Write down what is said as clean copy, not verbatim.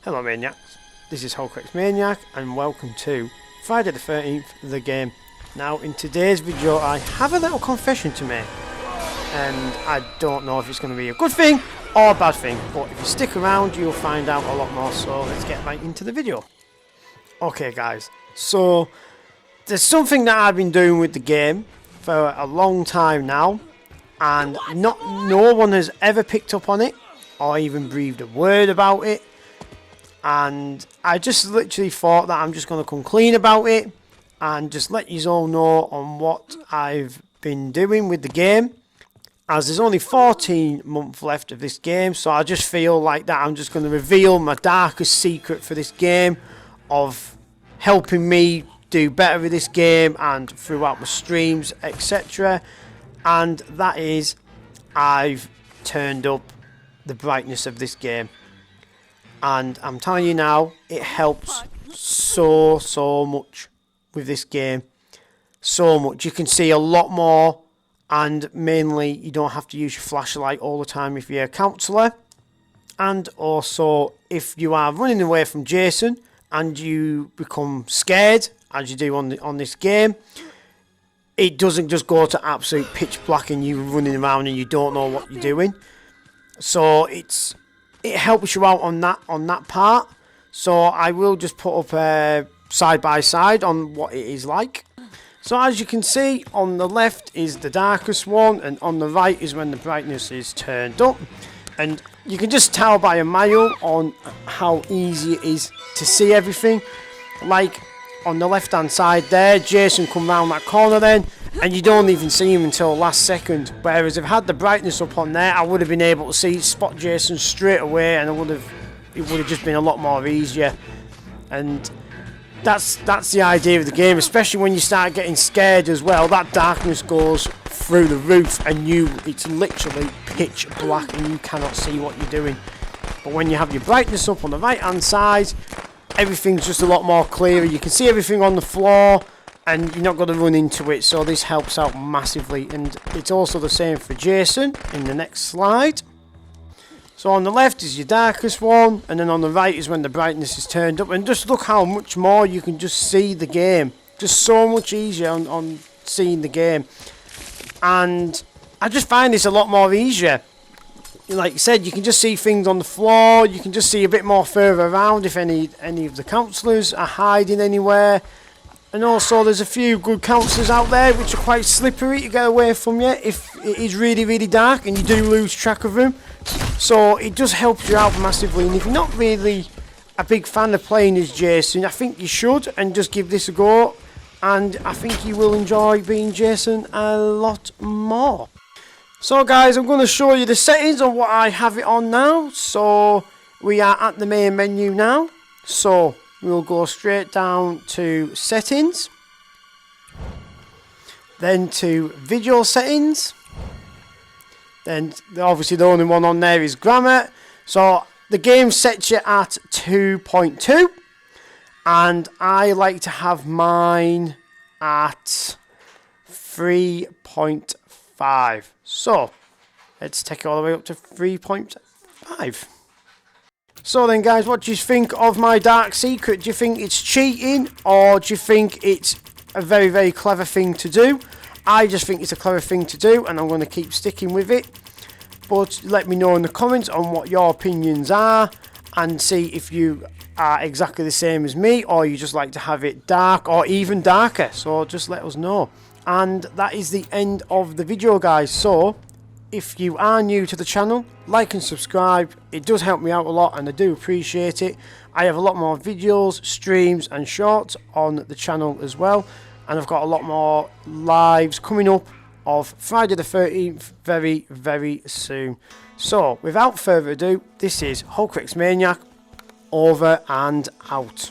Hello Maniacs, this is Holcrex Maniac and welcome to Friday the 13th, the game. Now in today's video I have a little confession to make and I don't know if it's going to be a good thing or a bad thing, but if you stick around you'll find out a lot more, so let's get right into the video. Okay guys, so there's something that I've been doing with the game for a long time now and no one has ever picked up on it or even breathed a word about it. And I just literally thought that I'm just going to come clean about it and just let you all know on what I've been doing with the game, as there's only 14 months left of this game. So I just feel like that I'm just going to reveal my darkest secret for this game of helping me do better with this game and throughout my streams, etc. And that is, I've turned up the brightness of this game. And I'm telling you now, it helps so much with this game. So much. You can see a lot more, and mainly you don't have to use your flashlight all the time if you're a counsellor. And also, if you are running away from Jason and you become scared, as you do on this game, it doesn't just go to absolute pitch black and you're running around and you don't know what you're doing. So it helps you out on that part. So I will just put up side by side on what it is like. So as you can see, on the left is the darkest one and on the right is when the brightness is turned up, and you can just tell by a mile on how easy it is to see everything. Like on the left hand side there, Jason come round that corner then and you don't even see him until last second, whereas if I had the brightness up on there I would have been able to spot Jason straight away, and it would have just been a lot more easier. And that's the idea of the game, especially when you start getting scared as well. That darkness goes through the roof and it's literally pitch black and you cannot see what you're doing. But when you have your brightness up on the right hand side, everything's just a lot more clearer. You can see everything on the floor and you're not going to run into it, so this helps out massively. And it's also the same for Jason in the next slide. So on the left is your darkest one, and then on the right is when the brightness is turned up, and just look how much more you can just see the game. Just so much easier on seeing the game, and I just find this a lot more easier. Like you said, you can just see things on the floor, you can just see a bit more further around if any of the counsellors are hiding anywhere. And also there's a few good counsellors out there which are quite slippery to get away from you if it is really dark and you do lose track of them. So it just helps you out massively, and if you're not really a big fan of playing as Jason, I think you should and just give this a go, and I think you will enjoy being Jason a lot more. So guys, I'm going to show you the settings on what I have it on now. So we are at the main menu now, so we'll go straight down to settings, then to video settings, then obviously the only one on there is grammar. So the game sets you at 2.2 and I like to have mine at 3.5. So let's take it all the way up to 3.5. So then guys, what do you think of my dark secret? Do you think it's cheating, or do you think it's a very clever thing to do? I just think it's a clever thing to do and I'm going to keep sticking with it. But let me know in the comments on what your opinions are and see if you are exactly the same as me or you just like to have it dark or even darker. So just let us know. And that is the end of the video guys. So if you are new to the channel, like and subscribe. It does help me out a lot and I do appreciate it. I have a lot more videos, streams and shorts on the channel as well. And I've got a lot more lives coming up of Friday the 13th very soon. So without further ado, this is Holcrex Maniac, over and out.